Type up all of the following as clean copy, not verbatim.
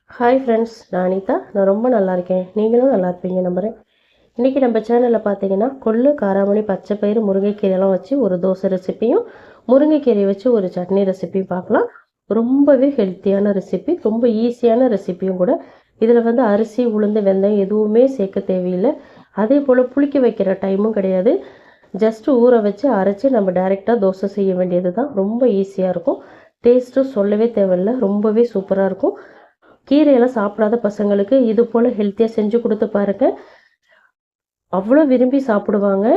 Hi friends, நான் அனிதா. நான் ரொம்ப நல்லா இருக்கேன். நீங்களும் நல்லா இருப்பீங்க நம்புகிறேன். இன்றைக்கி நம்ம சேனலில் பார்த்தீங்கன்னா கொள்ளு, காராமணி, பச்சைப்பயிறு, முருங்கைக்கீரைலாம் வச்சு ஒரு தோசை ரெசிப்பியும், முருங்கைக்கீரையை வச்சு ஒரு சட்னி ரெசிப்பியும் பார்க்கலாம். ரொம்பவே ஹெல்த்தியான ரெசிபி, ரொம்ப ஈஸியான ரெசிப்பியும் கூட. இதில் வந்து அரிசி, உளுந்து, வெந்தயம் எதுவுமே சேர்க்க தேவையில்லை. அதே போல் புளிக்க வைக்கிற டைமும் கிடையாது. ஜஸ்ட்டு ஊற வச்சு அரைச்சி நம்ம டைரெக்டாக தோசை செய்ய வேண்டியது தான். ரொம்ப ஈஸியாக இருக்கும். டேஸ்ட்டும் சொல்லவே தேவையில்லை, ரொம்பவே சூப்பராக இருக்கும். கீரையெல்லாம் சாப்பிடாத பசங்களுக்கு இது போல் ஹெல்த்தியாக செஞ்சு கொடுத்து பாருங்கள். அவ்வளோ விரும்பி சாப்பிடுவாங்க.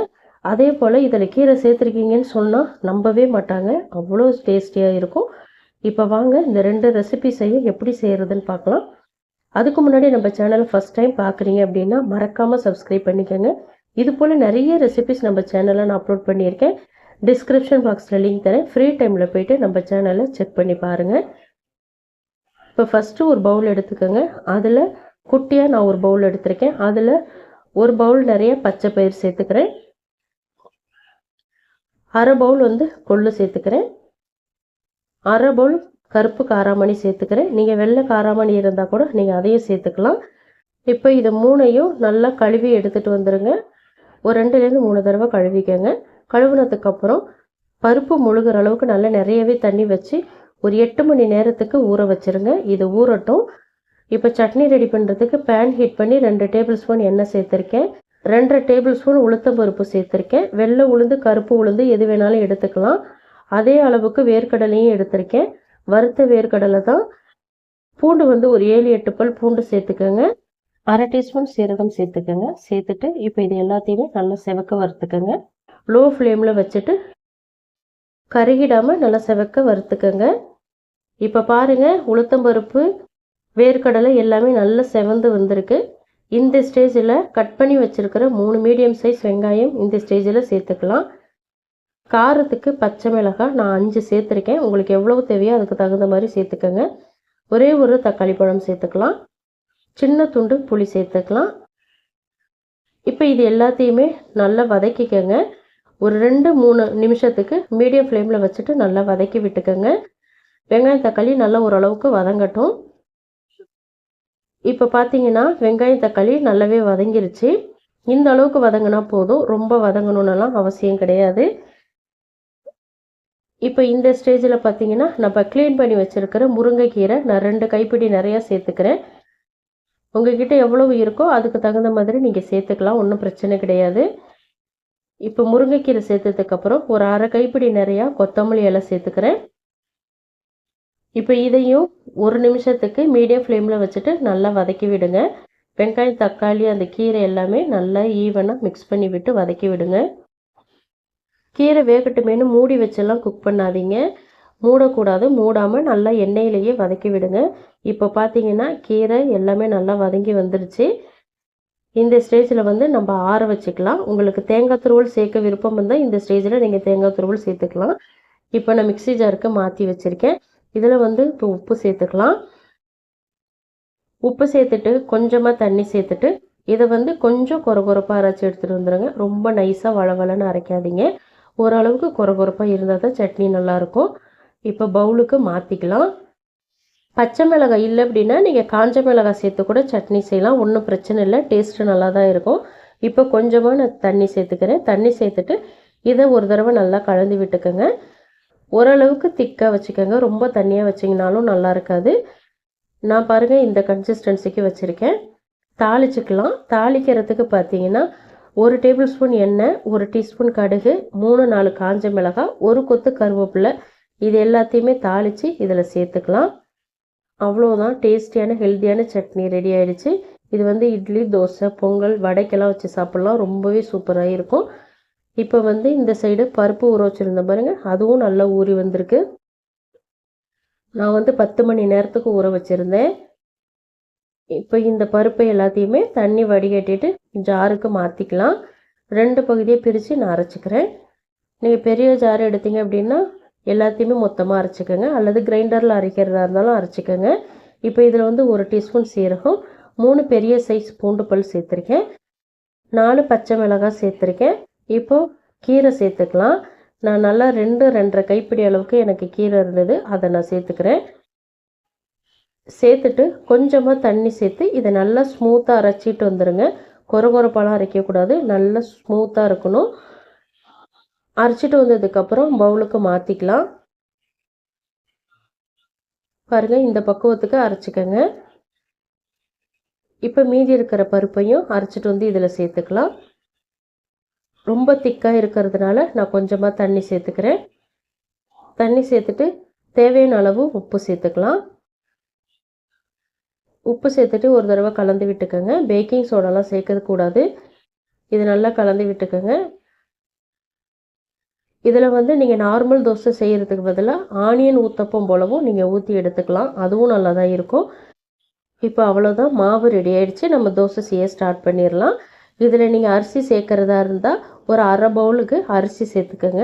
அதே போல் இதில் கீரை சேர்த்துருக்கீங்கன்னு சொன்னால் நம்பவே மாட்டாங்க. அவ்வளோ டேஸ்டியாக இருக்கும். இப்போ வாங்க இந்த 2 ரெசிபி எப்படி செய்கிறதுன்னு பார்க்கலாம். அதுக்கு முன்னாடி நம்ம சேனலை ஃபஸ்ட் டைம் பார்க்குறீங்க அப்படின்னா மறக்காமல் சப்ஸ்கிரைப் பண்ணிக்கோங்க. இது போல் நிறைய ரெசிபிஸ் நம்ம சேனலில் நான் அப்லோட் பண்ணியிருக்கேன். டிஸ்கிரிப்ஷன் பாக்ஸில் லிங்க் தரேன். ஃப்ரீ டைமில் போய்ட்டு நம்ம சேனலை செக் பண்ணி பாருங்கள். இப்போ ஃபஸ்ட்டு ஒரு பவுல் எடுத்துக்கோங்க. அதில் குட்டியாக நான் ஒரு பவுல் எடுத்திருக்கேன். அதில் ஒரு பவுல் நிறைய பச்சை பயிர் சேர்த்துக்கிறேன். அரை பவுல் வந்து கொள்ளு சேர்த்துக்கிறேன். அரை பவுல் கருப்பு காராமணி சேர்த்துக்கிறேன். நீங்கள் வெள்ளை காராமணி இருந்தால் கூட நீங்கள் அதையும் சேர்த்துக்கலாம். இப்போ இதை 3ஐயும் நல்லா கழுவி எடுத்துகிட்டு வந்துடுங்க. ஒரு 2லேருந்து 3 தடவை கழுவிக்கங்க. கழுவுனதுக்கப்புறம் பருப்பு முழுகிற அளவுக்கு நல்லா நிறையவே தண்ணி வச்சு ஒரு 8 மணி நேரத்துக்கு ஊற வச்சுருங்க. இது ஊறட்டும். இப்போ சட்னி ரெடி பண்ணுறதுக்கு பேன் ஹீட் பண்ணி 2 டேபிள் ஸ்பூன் எண்ணெய் சேர்த்துருக்கேன். 2 டேபிள் ஸ்பூன் உளுத்தம் பருப்பு சேர்த்துருக்கேன். வெள்ளை உளுந்து, கருப்பு உளுந்து எது வேணாலும் எடுத்துக்கலாம். அதே அளவுக்கு வேர்க்கடலையும் எடுத்திருக்கேன். வறுத்த வேர்க்கடலை தான். பூண்டு வந்து ஒரு 7-8 பல் பூண்டு சேர்த்துக்கோங்க. அரை டீஸ்பூன் சீரகம் சேர்த்துக்கோங்க. சேர்த்துட்டு இப்போ இது எல்லாத்தையுமே நல்லா செவக்க வறுத்துக்கோங்க. லோ ஃப்ளேமில் வச்சுட்டு கருகிடாமல் நல்லா செவக்க வறுத்துக்கோங்க. இப்போ பாருங்கள், உளுத்தம்பருப்பு, வேர்க்கடலை எல்லாமே நல்லா செவந்து வந்திருக்கு. இந்த ஸ்டேஜில் கட் பண்ணி வச்சுருக்கிற 3 மீடியம் சைஸ் வெங்காயம் இந்த ஸ்டேஜில் சேர்த்துக்கலாம். காரத்துக்கு பச்சை மிளகாய் நான் 5 சேர்த்துருக்கேன். உங்களுக்கு எவ்வளவு தேவையோ அதுக்கு தகுந்த மாதிரி சேர்த்துக்கோங்க. ஒரே ஒரு தக்காளி பழம் சேர்த்துக்கலாம். சின்ன துண்டு புளி சேர்த்துக்கலாம். இப்போ இது எல்லாத்தையுமே நல்லா வதக்கிக்கோங்க. ஒரு 2-3 நிமிஷத்துக்கு மீடியம் ஃப்ளேமில் வச்சுட்டு நல்லா வதக்கி விட்டுக்கோங்க. வெங்காயம் தக்காளி நல்லா ஓரளவுக்கு வதங்கட்டும். இப்போ பார்த்தீங்கன்னா வெங்காயம் தக்காளி நல்லாவே வதங்கிருச்சு. இந்த அளவுக்கு வதங்கினா போதும், ரொம்ப வதங்கணுன்னெல்லாம் அவசியம் கிடையாது. இப்போ இந்த ஸ்டேஜில் பார்த்தீங்கன்னா நம்ம க்ளீன் பண்ணி வச்சுருக்கிற முருங்கைக்கீரை நான் 2 கைப்பிடி நிறையா சேர்த்துக்கிறேன். உங்கள்கிட்ட எவ்வளவு இருக்கோ அதுக்கு தகுந்த மாதிரி நீங்கள் சேர்த்துக்கலாம், ஒன்றும் பிரச்சனை கிடையாது. இப்போ முருங்கைக்கீரை சேர்த்ததுக்கப்புறம் ஒரு அரை கைப்பிடி நிறையா கொத்தமல்லி இலை சேர்த்துக்கிறேன். இப்போ இதையும் ஒரு நிமிஷத்துக்கு மீடியம் ஃப்ளேமில் வச்சுட்டு நல்லா வதக்கி விடுங்க. வெங்காயம், தக்காளி, அந்த கீரை எல்லாமே நல்லா ஈவனாக மிக்ஸ் பண்ணி விட்டு வதக்கி விடுங்க. கீரை வேகட்டுமேனு மூடி வச்செல்லாம் குக் பண்ணாதீங்க, மூடக்கூடாது. மூடாமல் நல்லா எண்ணெயிலேயே வதக்கி விடுங்க. இப்போ பார்த்தீங்கன்னா கீரை எல்லாமே நல்லா வதங்கி வந்துருச்சு. இந்த ஸ்டேஜில் வந்து நம்ம ஆற வச்சுக்கலாம். உங்களுக்கு தேங்காய் துருவல் சேர்க்க விருப்பம் இருந்தால் இந்த ஸ்டேஜில் நீங்கள் தேங்காய் துருவல் சேர்த்துக்கலாம். இப்போ நான் மிக்ஸி ஜாருக்கு மாற்றி வச்சுருக்கேன். இதில் வந்து இப்போ உப்பு சேர்த்துக்கலாம். உப்பு சேர்த்துட்டு கொஞ்சமாக தண்ணி சேர்த்துட்டு இதை வந்து கொஞ்சம் கொரகொரப்பாக அரைச்சி எடுத்துகிட்டு வந்துடுங்க. ரொம்ப நைஸாக வளவலன்னு அரைக்காதீங்க. ஓரளவுக்கு கொரகொரப்பாக இருந்தால் தான் சட்னி நல்லாயிருக்கும். இப்போ பவுலுக்கு மாற்றிக்கலாம். பச்சை மிளகாய் இல்லை அப்படின்னா நீங்கள் காஞ்ச மிளகாய் சேர்த்து கூட சட்னி செய்யலாம், ஒன்றும் பிரச்சனை இல்லை. டேஸ்ட்டு நல்லா தான் இருக்கும். இப்போ கொஞ்சமாக நான் தண்ணி சேர்த்துக்கிறேன். தண்ணி சேர்த்துட்டு இதை ஒரு தடவை நல்லா கலந்து விட்டுக்கோங்க. ஓரளவுக்கு திக்காக வச்சுக்கோங்க, ரொம்ப தண்ணியாக வச்சிங்கனாலும் நல்லா இருக்காது. நான் பாருங்கள் இந்த கன்சிஸ்டன்சிக்கு வச்சுருக்கேன். தாளிச்சுக்கலாம். தாளிக்கிறதுக்கு பார்த்தீங்கன்னா 1 டேபிள் ஸ்பூன் எண்ணெய், 1 டீஸ்பூன் கடுகு, 3-4 காஞ்ச மிளகாய், 1 கொத்து கருவேப்பிலை, இது எல்லாத்தையுமே தாளித்து இதில் சேர்த்துக்கலாம். அவ்வளோதான், டேஸ்டியான ஹெல்த்தியான சட்னி ரெடி ஆகிடுச்சு. இது வந்து இட்லி, தோசை, பொங்கல், வடைக்கெல்லாம் வச்சு சாப்பிட்லாம், ரொம்பவே சூப்பராக இருக்கும். இப்போ வந்து இந்த சைடு பருப்பு ஊற வச்சுருந்தேன் பாருங்கள், அதுவும் நல்லா ஊறி வந்திருக்கு. நான் வந்து 10 மணி நேரத்துக்கு ஊற வச்சுருந்தேன். இப்போ இந்த பருப்பை எல்லாத்தையுமே தண்ணி வடிகட்டிட்டு ஜாருக்கு மாற்றிக்கலாம். 2 பகுதியை பிரித்து நான் அரைச்சிக்கிறேன். நீங்கள் பெரிய ஜார் எடுத்தீங்க அப்படின்னா எல்லாத்தையுமே மொத்தமாக அரைச்சிக்கோங்க, அல்லது கிரைண்டரில் அரைக்கிறதா இருந்தாலும் அரைச்சிக்கோங்க. இப்போ இதில் வந்து 1 டீஸ்பூன் சீரகம், 3 பெரிய சைஸ் பூண்டு பல் சேர்த்துருக்கேன், 4 பச்சை மிளகாய் சேர்த்துருக்கேன். இப்போது கீரை சேர்த்துக்கலாம். நான் நல்லா 2-2.5 கைப்பிடி அளவுக்கு எனக்கு கீரை இருந்தது, அதை நான் சேர்த்துக்கிறேன். சேர்த்துட்டு கொஞ்சமாக தண்ணி சேர்த்து இதை நல்லா ஸ்மூத்தாக அரைச்சிட்டு வந்துடுங்க. கொரகொரப்பாலாம் அரைக்கக்கூடாது, நல்லா ஸ்மூத்தாக இருக்கணும். அரைச்சிட்டு வந்ததுக்கப்புறம் பவுலுக்கு மாற்றிக்கலாம். பாருங்கள், இந்த பக்குவத்துக்கு அரைச்சிக்கங்க. இப்போ மீதி இருக்கிற பருப்பையும் அரைச்சிட்டு வந்து இதில் சேர்த்துக்கலாம். ரொம்ப திக்காக இருக்கிறதுனால நான் கொஞ்சமாக தண்ணி சேர்த்துக்கிறேன். தண்ணி சேர்த்துட்டு தேவையான அளவு உப்பு சேர்த்துக்கலாம். உப்பு சேர்த்துட்டு ஒரு தடவை கலந்து விட்டுக்கோங்க. பேக்கிங் சோடாலாம் சேர்க்கக்கூடாது. இது நல்லா கலந்து விட்டுக்கோங்க. இதில் வந்து நீங்கள் நார்மல் தோசை செய்கிறதுக்கு பதிலாக ஆனியன் ஊத்தப்பம் போலவும் நீங்கள் ஊற்றி எடுத்துக்கலாம். அதுவும் நல்லா தான் இருக்கும். இப்போ அவ்வளோதான், மாவு ரெடி ஆகிடுச்சு. நம்ம தோசை செய்ய ஸ்டார்ட் பண்ணிடலாம். இதில் நீங்கள் அரிசி சேர்க்குறதா இருந்தால் ஒரு அரை பவுலுக்கு அரிசி சேர்த்துக்கோங்க.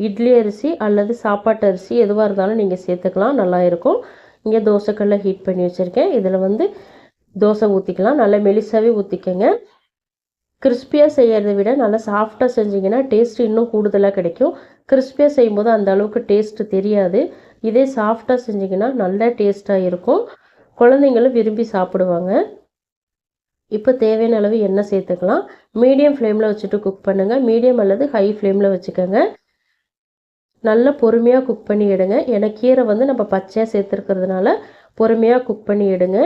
இட்லி அரிசி அல்லது சாப்பாட்டு அரிசி எதுவாக இருந்தாலும் நீங்கள் சேர்த்துக்கலாம், நல்லா இருக்கும். இங்கே தோசைக்கல்ல ஹீட் பண்ணி வச்சுருக்கேன். இதில் வந்து தோசை ஊற்றிக்கலாம். நல்லா மெலிசாவே ஊற்றிக்கங்க. கிறிஸ்பியாக செய்கிறத விட நல்லா சாஃப்டாக செஞ்சிங்கன்னா டேஸ்ட்டு இன்னும் கூடுதலாக கிடைக்கும். கிறிஸ்பியாக செய்யும்போது அந்த அளவுக்கு டேஸ்ட்டு தெரியாது. இதே சாஃப்டாக செஞ்சிங்கன்னா நல்லா டேஸ்ட்டாக இருக்கும். குழந்தைங்களும் விரும்பி சாப்பிடுவாங்க. இப்போ தேவையான அளவு எண்ணெய் சேர்த்துக்கலாம். மீடியம் ஃப்ளேமில் வச்சுட்டு குக் பண்ணுங்கள். மீடியம் அல்லது ஹை ஃப்ளேமில் வச்சுக்கோங்க. நல்லா பொறுமையாக குக் பண்ணி எடுங்க. ஏன்னா கீரை வந்து நம்ம பச்சையாக சேர்த்துருக்கிறதுனால பொறுமையாக குக் பண்ணி எடுங்க.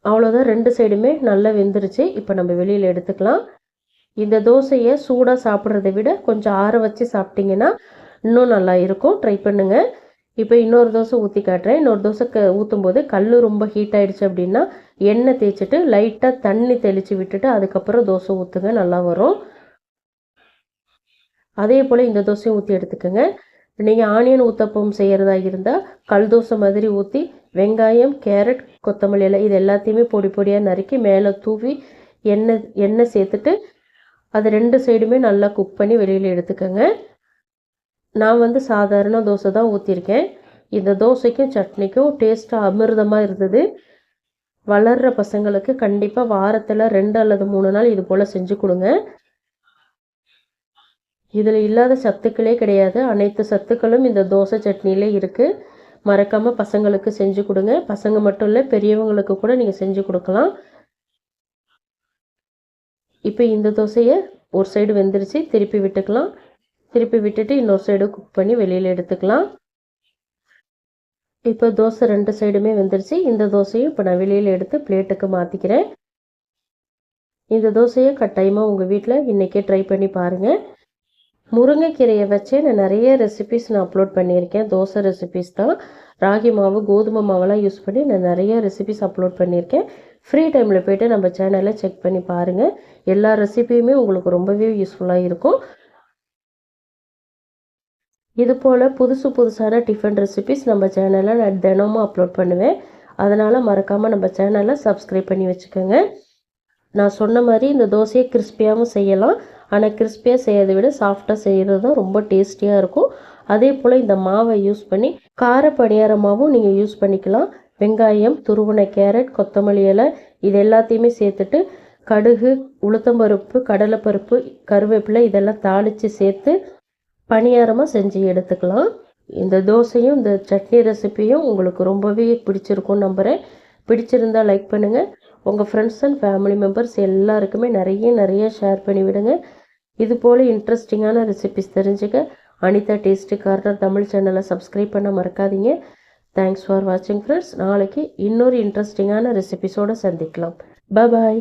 அவ்வளோதான், 2 சைடுமே நல்லா வெந்துருச்சு. இப்போ நம்ம வெளியில் எடுத்துக்கலாம். இந்த தோசையை சூடாக சாப்பிட்றத விட கொஞ்சம் ஆற வச்சு சாப்பிட்டிங்கன்னா இன்னும் நல்லா இருக்கும். ட்ரை பண்ணுங்கள். இப்போ இன்னொரு தோசை ஊற்றி காட்டுறேன். இன்னொரு தோசை ஊற்றும் போது கல் ரொம்ப ஹீட் ஆகிடுச்சு அப்படின்னா எண்ணெய் தேய்ச்சிட்டு லைட்டாக தண்ணி தெளித்து விட்டுட்டு அதுக்கப்புறம் தோசை ஊற்றுங்க, நல்லா வரும். அதே போல் இந்த தோசையும் ஊற்றி எடுத்துக்கோங்க. நீங்கள் ஆனியன் ஊத்தப்பம் செய்கிறதா இருந்தால் கல் தோசை மாதிரி ஊற்றி வெங்காயம், கேரட், கொத்தமல்லி இலை இது எல்லாத்தையுமே பொடி பொடியாக நறுக்கி மேலே தூவி எண்ணெய் சேர்த்துட்டு அது 2 சைடுமே நல்லா குக் பண்ணி வெளியில் எடுத்துக்கோங்க. நான் வந்து சாதாரண தோசை தான் ஊற்றிருக்கேன். இந்த தோசைக்கும் சட்னிக்கும் டேஸ்ட்டாக அமிர்தமாக இருந்தது. வளர்கிற பசங்களுக்கு கண்டிப்பாக வாரத்தில் 2 அல்லது 3 நாள் இது போல் செஞ்சு கொடுங்க. இதில் இல்லாத சத்துக்களே கிடையாது. அனைத்து சத்துக்களும் இந்த தோசை சட்னியிலே இருக்குது. மறக்காமல் பசங்களுக்கு செஞ்சு கொடுங்க. பசங்க மட்டும் இல்லை, பெரியவங்களுக்கு கூட நீங்கள் செஞ்சு கொடுக்கலாம். இப்போ இந்த தோசையை ஒரு சைடு வெந்துருச்சு, திருப்பி விட்டுக்கலாம். திருப்பி விட்டுட்டு இன்னொரு சைடு குக் பண்ணி வெளியில் எடுத்துக்கலாம். இப்போ தோசை 2 சைடுமே வெந்துருச்சு. இந்த தோசையும் இப்போ நான் வெளியில் எடுத்து பிளேட்டுக்கு மாற்றிக்கிறேன். இந்த தோசையை கட்டாயமாக உங்கள் வீட்டில் இன்றைக்கே ட்ரை பண்ணி பாருங்கள். முருங்கைக்கீரையை வச்சு நான் நிறைய ரெசிபிஸ் அப்லோட் பண்ணியிருக்கேன். தோசை ரெசிபிஸ் தான். ராகி மாவு, கோதுமை மாவெல்லாம் யூஸ் பண்ணி நான் நிறைய ரெசிபிஸ் அப்லோட் பண்ணியிருக்கேன். ஃப்ரீ டைமில் போய்ட்டு நம்ம சேனலை செக் பண்ணி பாருங்கள். எல்லா ரெசிபியுமே உங்களுக்கு ரொம்பவே யூஸ்ஃபுல்லாக இருக்கும். இது போல் புதுசான டிஃபன் ரெசிபிஸ் நம்ம சேனலில் நான் தினமும் அப்லோட் பண்ணுவேன். அதனால் மறக்காமல் நம்ம சேனலை சப்ஸ்கிரைப் பண்ணி வச்சுக்கோங்க. நான் சொன்ன மாதிரி இந்த தோசையை கிறிஸ்பியாகவும் செய்யலாம். ஆனால் கிறிஸ்பியாக செய்யறதை விட சாஃப்டாக செய்கிறது தான் ரொம்ப டேஸ்டியாக இருக்கும். அதே போல் இந்த மாவை யூஸ் பண்ணி கார பணியாரமாகவும் நீங்கள் யூஸ் பண்ணிக்கலாம். வெங்காயம், துருவன கேரட், கொத்தமல்லி இலை இது எல்லாத்தையுமே சேர்த்துட்டு கடுகு, உளுத்தம்பருப்பு, கடலைப்பருப்பு, கருவேப்பிலை இதெல்லாம் தாளித்து சேர்த்து பணியாரமாக செஞ்சு எடுத்துக்கலாம். இந்த தோசையும் இந்த சட்னி ரெசிப்பியும் உங்களுக்கு ரொம்பவே பிடிச்சிருக்கும்னு நம்புகிறேன். பிடிச்சிருந்தால் லைக் பண்ணுங்கள். உங்கள் ஃப்ரெண்ட்ஸ் அண்ட் ஃபேமிலி மெம்பர்ஸ் எல்லாருக்குமே நிறைய ஷேர் பண்ணிவிடுங்க. இது போல் இன்ட்ரெஸ்டிங்கான ரெசிபிஸ் தெரிஞ்சுக்க அனிதா டேஸ்டி கார்னர் தமிழ் சேனலை சப்ஸ்கிரைப் பண்ண மறக்காதீங்க. தேங்க்ஸ் ஃபார் வாட்சிங் ஃப்ரெண்ட்ஸ். நாளைக்கு இன்னொரு இன்ட்ரெஸ்டிங்கான ரெசிபிஸோடு சந்திக்கலாம். பாய்.